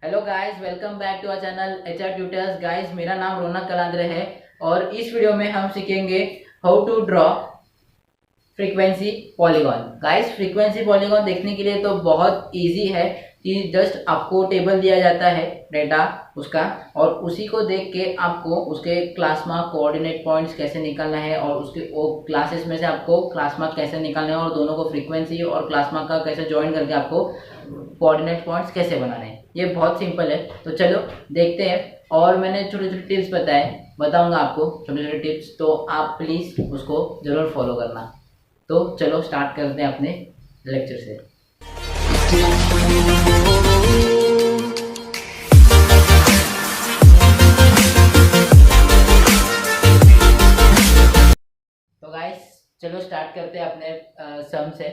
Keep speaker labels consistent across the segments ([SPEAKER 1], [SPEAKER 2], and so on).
[SPEAKER 1] Hello guys, welcome back to our channel HR tutors. गाइस, मेरा नाम रौनक कलांद्रे है और इस वीडियो में हम सीखेंगे how to draw frequency polygon. Guys, frequency polygon देखने के लिए तो बहुत इजी है कि जस्ट आपको टेबल दिया जाता है डेटा उसका, और उसी को देख के आपको उसके क्लास मार्क कोऑर्डिनेट पॉइंट्स कैसे निकालना है और उसके वो क्लासेस में से आपको क्लास मार्क कैसे निकालना है और दोनों को फ्रीक्वेंसी और क्लास मार्क का कैसे ज्वाइन करके आपको कोऑर्डिनेट पॉइंट्स कैसे बनाने हैं। ये बहुत सिंपल है, तो चलो देखते हैं। और मैंने छोटे छोटे टिप्स बताऊंगा आपको, छोटे छोटे टिप्स, तो आप प्लीज़ उसको ज़रूर फॉलो करना। तो चलो स्टार्ट करते हैं अपने लेक्चर से। तो गाइस, चलो स्टार्ट करते हैं अपने सम से।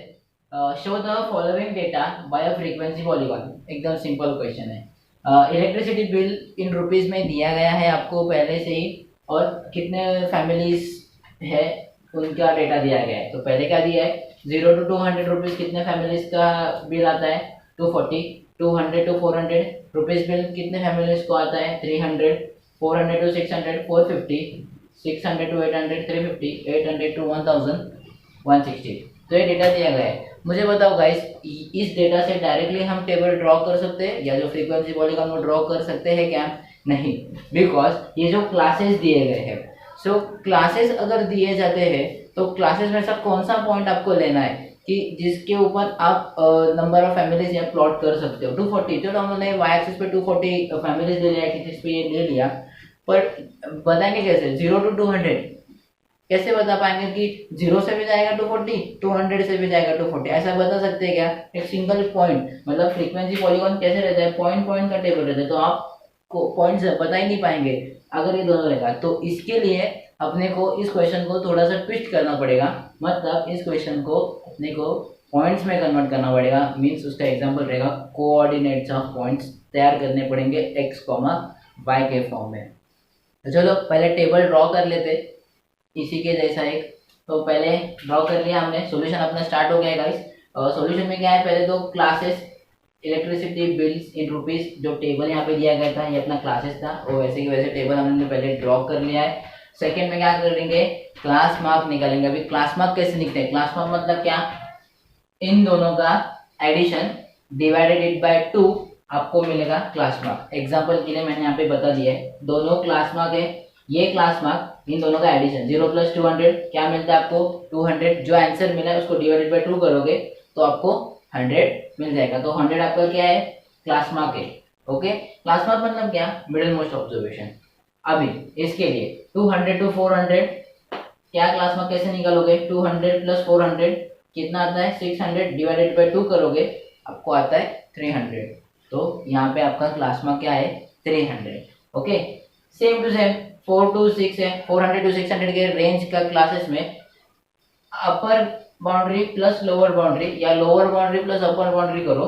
[SPEAKER 1] Show the following data bye a frequency polygon. एकदम सिंपल क्वेश्चन है। इलेक्ट्रिसिटी बिल इन रुपीस में दिया गया है आपको पहले से ही, और कितने फैमिलीज है उनका डेटा दिया गया है। तो पहले क्या दिया है, 0 to 200 रुपीज़ कितने फैमिलीज का बिल आता है 240, 200 to 400 रुपीज़ बिल कितने फैमिलीज को आता है 300, 400 to 600 450, 600 to 800 350, 800 to 1000 160। तो ये डेटा दिया गया है। मुझे बताओ गाइस, इस डेटा से डायरेक्टली हम टेबल ड्रॉ कर सकते हैं या जो फ्रीक्वेंसी पॉलीगॉन वो ड्रॉ कर सकते हैं क्या? नहीं, बिकॉज ये जो क्लासेस दिए गए हैं, सो क्लासेस अगर दिए जाते हैं तो क्लासेस में से कौन सा पॉइंट आपको लेना है कि जिसके ऊपर आप नंबर ऑफ फैमिलीज या प्लॉट कर सकते हो। 240, चलो हम लोगों ने वाई एक्सिस पे 240 फैमिलीज ले लिया, किस पे ये ले लिया, पर बताएंगे कैसे 0 to 200? कैसे बता पाएंगे कि 0 से भी जाएगा 240, 200 से भी जाएगा 240? ऐसा बता सकते हैं क्या? एक सिंगल पॉइंट, मतलब फ्रीक्वेंसी पॉलीगॉन कैसे रहता है, पॉइंट पॉइंट का टेबल रहता है, तो आप पॉइंट्स बता ही नहीं पाएंगे अगर ये दोनों रहेगा। तो इसके लिए अपने को इस क्वेश्चन को थोड़ा सा ट्विस्ट करना पड़ेगा, मतलब इस क्वेश्चन को अपने को पॉइंट्स में कन्वर्ट करना पड़ेगा। मीन्स उसका एग्जांपल रहेगा कोऑर्डिनेट्स ऑफ पॉइंट्स तैयार करने पड़ेंगे x, y के फॉर्म में। तो चलो पहले टेबल ड्रॉ कर लेते इसी के जैसा एक। तो पहले ड्रॉ कर लिया हमने, सॉल्यूशन अपना स्टार्ट हो गया गाइस। सॉल्यूशन में क्या है, पहले तो क्लासेस इलेक्ट्रिसिटी बिल्स इन रुपीस, जो टेबल यहाँ पे दिया गया था ये अपना क्लासेस था, वो वैसे की वैसे टेबल हमने पहले ड्रॉ कर लिया है। सेकंड में क्या करेंगे, क्लास मार्क निकालेंगे। अभी क्लास मार्क कैसे निकले, क्लास मार्क मतलब क्या, इन दोनों का एडिशन डिवाइडेड इट बाय 2 आपको मिलेगा क्लास मार्क। एग्जाम्पल के लिए मैंने यहाँ पे बता दिया है, दोनों क्लास मार्क है, ये क्लास मार्क, इन दोनों का एडिशन 0 + 200 क्या मिलता है आपको 200। जो आंसर मिला है उसको डिवाइडेड बाय 2 करोगे तो आपको 100 मिल जाएगा। तो 100 आपका क्या है, क्लास मार्क है। ओके, क्लास मार्क मतलब क्या, मिडिल मोस्ट ऑब्जर्वेशन। अभी इसके लिए 200 to 400 क्या क्लास मार्क कैसे निकालोगे, 200 + 400 कितना आता है 600, डिवाइडेड बाय 2 करोगे आपको आता है 300। तो यहाँ पे आपका क्लास मार्क क्या है 300। Okay, same to same 4 to 6 है, 400 to 600 के रेंज का क्लासेस में upper boundary plus lower boundary या lower boundary plus upper boundary करो,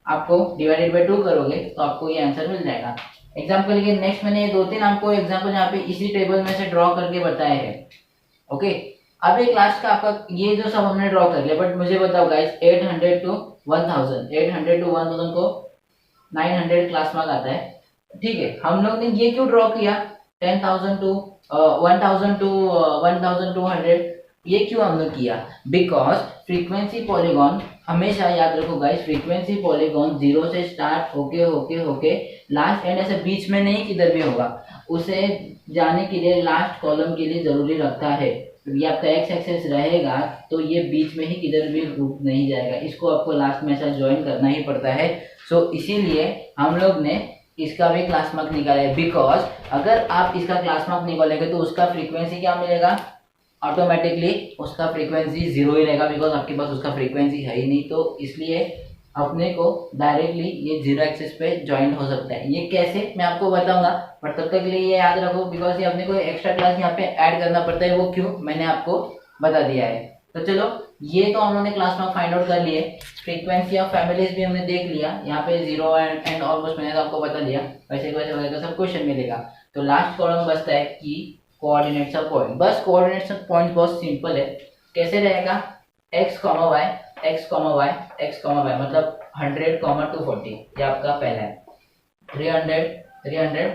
[SPEAKER 1] आपको डिवाइडेड बाय 2 करोगे तो आपको ये आंसर मिल जाएगा। एग्जाम्पल के नेक्स्ट मैंने 2-3 आपको एग्जाम्पल यहाँ पे इसी टेबल में से ड्रॉ करके बताए हैं। ओके, अब एक लास्ट का आपका ये जो सब हमने ड्रॉ कर लिया, बट मुझे बताओ गाइस 800 to 1000, 800 to 1000 को 900 क्लास मार्क आता है। ठीक है, हम लोग ने ये क्यों ड्रॉ किया 10,000 to 1000 to 1200, ये क्यों हमने किया, बिकॉज फ्रीक्वेंसी पॉलीगॉन हमेशा याद रखो गाइस, फ्रीक्वेंसी पॉलीगॉन 0 से स्टार्ट होके होके होके लास्ट एंड ऐसे बीच में नहीं किधर भी होगा, उसे जाने के लिए लास्ट कॉलम के लिए जरूरी रखता है। ये आपका एक्स एक्सेस रहेगा तो ये बीच में ही किधर भी रुक नहीं जाएगा, इसको आपको लास्ट में ऐसा ज्वाइन करना ही पड़ता है। सो इसीलिए हम लोग ने इसका भी क्लास मार्क निकाला है, बिकॉज अगर आप इसका क्लास मार्क निकालेंगे तो उसका फ्रीक्वेंसी क्या मिलेगा, ऑटोमेटिकली उसका फ्रीक्वेंसी 0 ही रहेगा, बिकॉज आपके पास उसका फ्रीक्वेंसी है ही नहीं। तो इसलिए अपने को डायरेक्टली ये 0 एक्सिस पे ज्वाइंट हो सकता है। ये कैसे मैं आपको बताऊंगा, पर तब तक के लिए ये याद रखो, बिकॉज ये अपने को एक्स्ट्रा क्लास यहाँ पे ऐड करना पड़ता है। वो क्यों, मैंने आपको बता दिया है। तो चलो, ये तो हम लोगों ने क्लास मार्क फाइंड आउट कर लिए, फ्रीक्वेंसी ऑफ फैमिलीज भी हमने देख लिया, यहाँ पे 0 एंड ऑलमोस्ट मैंने तो आपको बता दिया, वैसे वैसे सब क्वेश्चन मिलेगा। तो लास्ट कॉलम बचता है कि कोऑर्डिनेट्स ऑफ पॉइंट। बस कोऑर्डिनेट्स ऑफ पॉइंट बहुत सिंपल है, कैसे रहेगा, x, y, x, y, x, y, मतलब 100, 240, ये आपका पहला है। 300 300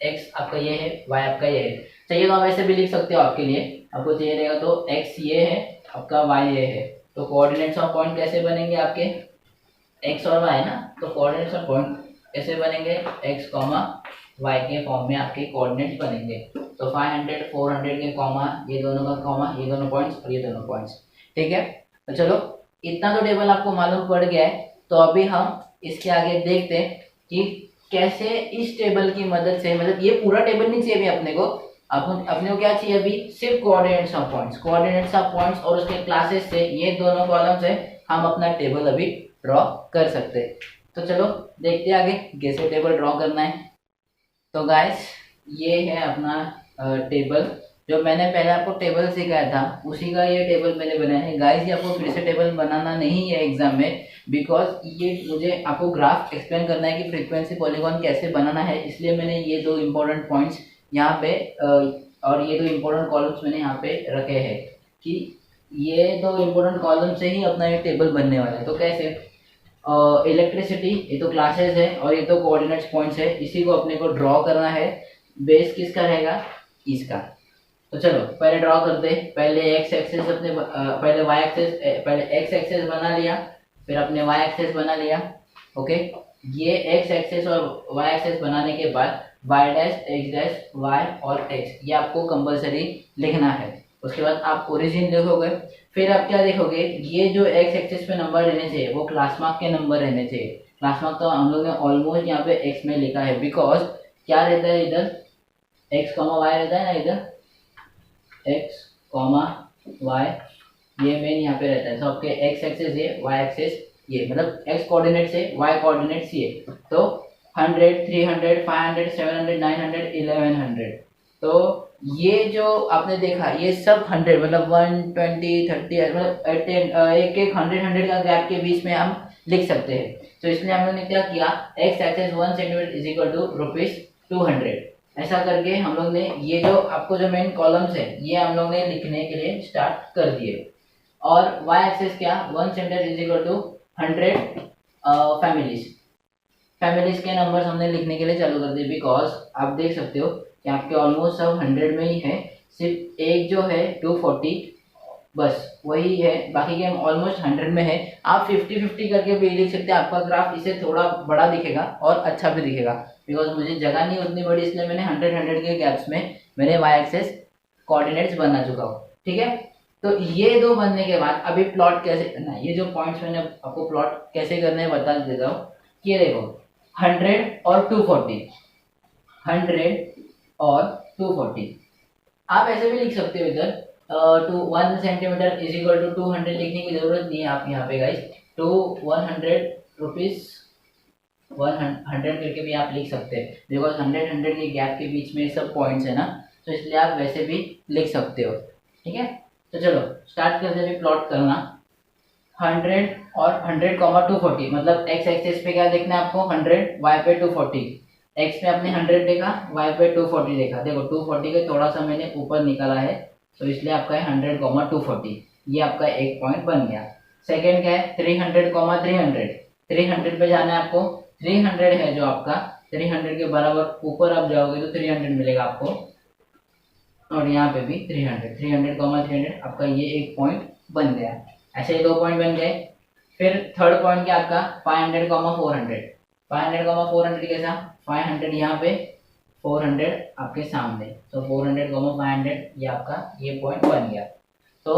[SPEAKER 1] x आपका ये है, y आपका ये है। चाहिए तो आप ऐसे भी लिख सकते हो, आपके लिए आपको चाहिए रहेगा तो x ये है आपका, y ये है। तो कोऑर्डिनेट्स ऑफ पॉइंट कैसे बनेंगे आपके, x और y ना, तो कोऑर्डिनेट्स ऑफ पॉइंट कैसे बनेंगे, x y के फॉर्म में आपके कोऑर्डिनेट्स बनेंगे। तो 500 400 के कॉमा, ये दोनों का कॉमा, ये दोनों पॉइंट्स और ये दोनों पॉइंट्स, ठीक है। तो चलो इतना तो टेबल आपको मालूम पड़ गया है। तो अभी हम इसके आगे देखते हैं कि कैसे इस टेबल की मदद से, मतलब ये पूरा टेबल नहीं चाहिए अभी अपने को, अपने को क्या चाहिए अभी, सिर्फ coordinates of points, coordinates of points और उसके क्लासेस से ये दोनों कॉलम से हम अपना टेबल अभी ड्रॉ कर सकते हैं। तो चलो देखते हैं आगे कैसे टेबल ड्रॉ करना है। तो गाइस ये है अपना टेबल, जो मैंने पहले आपको टेबल सिखाया था उसी का ये टेबल मैंने बनाया है। गाइस ये आपको फिर से टेबल बनाना नहीं है एग्जाम में, बिकॉज ये मुझे आपको ग्राफ एक्सप्लेन करना है कि फ्रीक्वेंसी पॉलीगॉन कैसे बनाना है, इसलिए मैंने ये दो इम्पोर्टेंट पॉइंट्स यहाँ पे और ये दो इम्पोर्टेंट कॉलम्स मैंने यहाँ पे रखे हैं कि ये दो इम्पोर्टेंट कॉलम से ही अपना ये टेबल बनने वाला है। तो कैसे, इलेक्ट्रिसिटी ये तो क्लासेस है और ये तो कोऑर्डिनेट्स पॉइंट्स है, इसी को अपने को ड्रॉ करना है। बेस किसका रहेगा, इसका। तो चलो पहले ड्रॉ करते हैं। पहले एक्स एक्सेस अपने पहले वाई एक्सेस, पहले एक्स एक्सेस बना लिया, फिर अपने वाई एक्सेस बना लिया। ओके, ये एक्स एक्सेस और वाई एक्सेस बनाने के बाद y dash x dash y और एक्स ये आपको कंपलसरी लिखना है। उसके बाद आप ओरिजिन लिखोगे, फिर आप क्या देखोगे, ये जो एक्स एक्सेस पे नंबर रहने चाहिए वो क्लास मार्क के नंबर रहने चाहिए। क्लास मार्क तो हम लोग ने ऑलमोस्ट यहाँ पे एक्स में लिखा है, बिकॉज क्या रहता है इधर, एक्स कॉमा वाई रहता है ना, इधर एक्स कॉमा वाई ये मेन यहाँ पे रहता है। तो आपके एक्स एक्सेस ये, वाई एक्सेस ये, मतलब एक्स कोऑर्डिनेट्स है, वाई कोऑर्डिनेट्स ये। तो 100 300 500 700 900 1100, तो ये जो आपने देखा ये सब 100 मतलब 120 30 मतलब एक एक 100 का गैप के बीच में हम लिख सकते हैं। तो इसलिए हम लोग ने क्या किया, x axis 1 centimetre is equal to ₹200, ऐसा करके हम लोग ने ये जो आपको जो मेन कॉलम्स है ये हम लोग ने लिखने के लिए स्टार्ट कर दिए। और y एक्सेस क्या, 1 centre is equal to 100 families, families के नंबर्स हमने लिखने के लिए चालू कर दिए। बिकॉज आप देख सकते हो कि आपके ऑलमोस्ट सब 100 में ही है, सिर्फ एक जो है 240 बस वही है, बाकी के ऑलमोस्ट 100 में है। आप 50-50 करके भी लिख सकते हैं, आपका ग्राफ इसे थोड़ा बड़ा दिखेगा और अच्छा भी दिखेगा। बिकॉज मुझे जगह नहीं उतनी बड़ी, इसलिए मैंने 100 के गैप्स में मैंने वाई एक्सेस कोऑर्डिनेट्स बना चुका हूँ, ठीक है। तो ये दो बनने के बाद अभी प्लॉट कैसे करना है, ये जो पॉइंट्स मैंने आपको प्लॉट कैसे करना है बता देता हूँ। ये देखो 100 और 240, 100 और 240, आप ऐसे भी लिख सकते हो इधर 1 सेंटीमीटर इज इक्वल टू 200 लिखने की जरूरत नहीं है आप यहाँ पे गाइस। तो 100 रुपीज 100 करके भी आप लिख सकते हैं, बिकॉज 100 के गैप के बीच में सब पॉइंट्स है ना, तो इसलिए आप वैसे भी लिख सकते हो, ठीक है। तो चलो स्टार्ट करते हैं प्लॉट करना। 100 और 100, 240 मतलब एक्स एक्सेस पे क्या देखना है आपको 100, वाई पे 240। एक्स पे आपने 100 देखा, वाई पे 240 देखा। देखो 240 के थोड़ा सा मैंने ऊपर निकाला है, तो इसलिए आपका है 100, 240, ये आपका एक पॉइंट बन गया। सेकेंड क्या है 300, 300, 300 पे जाना है आपको। 300 है जो आपका 300 के बराबर ऊपर आप जाओगे तो 300 मिलेगा आपको, और यहाँ पे भी 300, 300, 300 आपका ये एक पॉइंट बन गया। ऐसे दो पॉइंट बन गए। फिर थर्ड पॉइंट क्या आपका 500, 400, 500, 400 कैसा, 500 यहाँ पे 400 आपके सामने, तो 400, 500 ये आपका ये पॉइंट बन गया। तो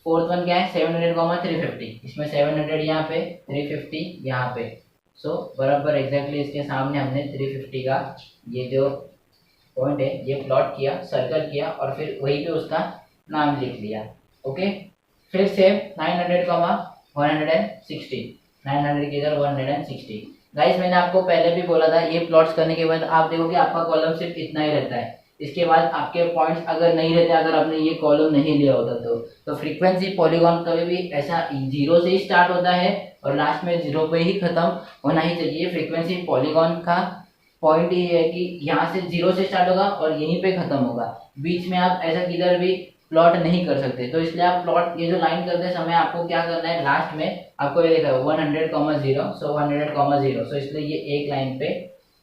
[SPEAKER 1] फोर्थ वन क्या है 700, 350, इसमें 700 यहाँ पे 350 यहाँ पे, सो बराबर एग्जैक्टली इसके सामने हमने 350 का ये जो पॉइंट है ये प्लॉट किया, सर्कल किया और फिर वहीं पे उसका नाम लिख लिया। ओके, फिर से 900, 160, 900 की इधर 160। गाइस मैंने आपको पहले भी बोला था ये प्लॉट्स करने के बाद आप देखोगे आपका कॉलम सिर्फ इतना ही रहता है, इसके बाद आपके पॉइंट्स अगर नहीं रहते, अगर आपने ये कॉलम नहीं लिया होता तो फ्रीक्वेंसी पॉलीगॉन कभी भी ऐसा 0 से ही स्टार्ट होता है और लास्ट में 0 पे ही खत्म होना ही चाहिए। फ्रीक्वेंसी पॉलीगॉन का पॉइंट ये है कि यहाँ से 0 से स्टार्ट होगा और यहीं पे खत्म होगा, बीच में आप ऐसा किधर भी प्लॉट नहीं कर सकते। तो इसलिए आप प्लॉट ये जो लाइन करते समय आपको क्या करना है, लास्ट में आपको ये लिखा है 100,0, सो 100,0, सो इसलिए ये एक लाइन पे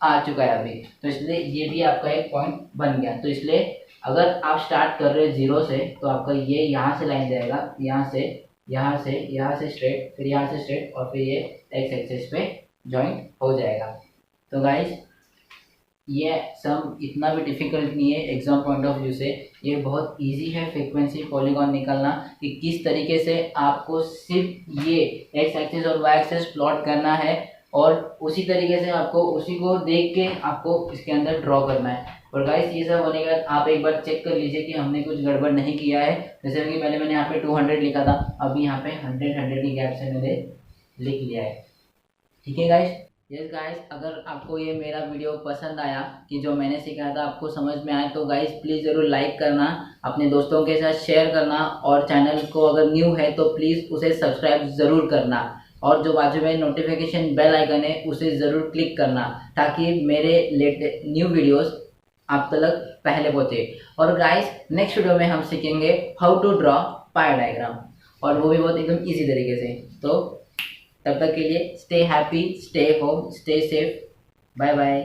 [SPEAKER 1] आ चुका है अभी, तो इसलिए ये भी आपका एक पॉइंट बन गया। तो इसलिए अगर आप स्टार्ट कर रहे हो 0 से तो आपका ये यहाँ से लाइन जाएगा, यहाँ से यहाँ से स्ट्रेट, फिर यहाँ से स्ट्रेट, और फिर ये एक्स एक्सिस पे जॉइंट हो जाएगा। तो गाइस ये सम इतना भी डिफिकल्ट नहीं है एग्जाम पॉइंट ऑफ व्यू से, ये बहुत इजी है फ्रीक्वेंसी पॉलीगॉन निकालना, कि किस तरीके से आपको सिर्फ ये एक्स एक्सिस और वाई एक्सिस प्लॉट करना है, और उसी तरीके से आपको उसी को देख के आपको इसके अंदर ड्रॉ करना है। और गाइस ये सब होने के बाद आप एक बार चेक कर लीजिए कि हमने कुछ गड़बड़ नहीं किया है। जैसे कि पहले मैंने यहाँ पे 200 लिखा था, अभी यहाँ पे 100 की गैप से मैंने लिख लिया है। ठीक है गाइस। यस गाइस, अगर आपको ये मेरा वीडियो पसंद आया, कि जो मैंने सिखाया था आपको समझ में आया, तो गाइस प्लीज़ ज़रूर लाइक करना, अपने दोस्तों के साथ शेयर करना, और चैनल को अगर न्यू है तो प्लीज़ उसे सब्सक्राइब ज़रूर करना, और जो बाजू में नोटिफिकेशन बेल आइकन है उसे ज़रूर क्लिक करना, ताकि मेरे न्यू वीडियोस आप तक पहले पहुँचे। और गाइस नेक्स्ट वीडियो में हम सीखेंगे how to draw pie diagram, और वो भी बहुत एकदम ईजी तरीके से। तो तब तक के लिए stay happy, stay home, stay safe, bye bye.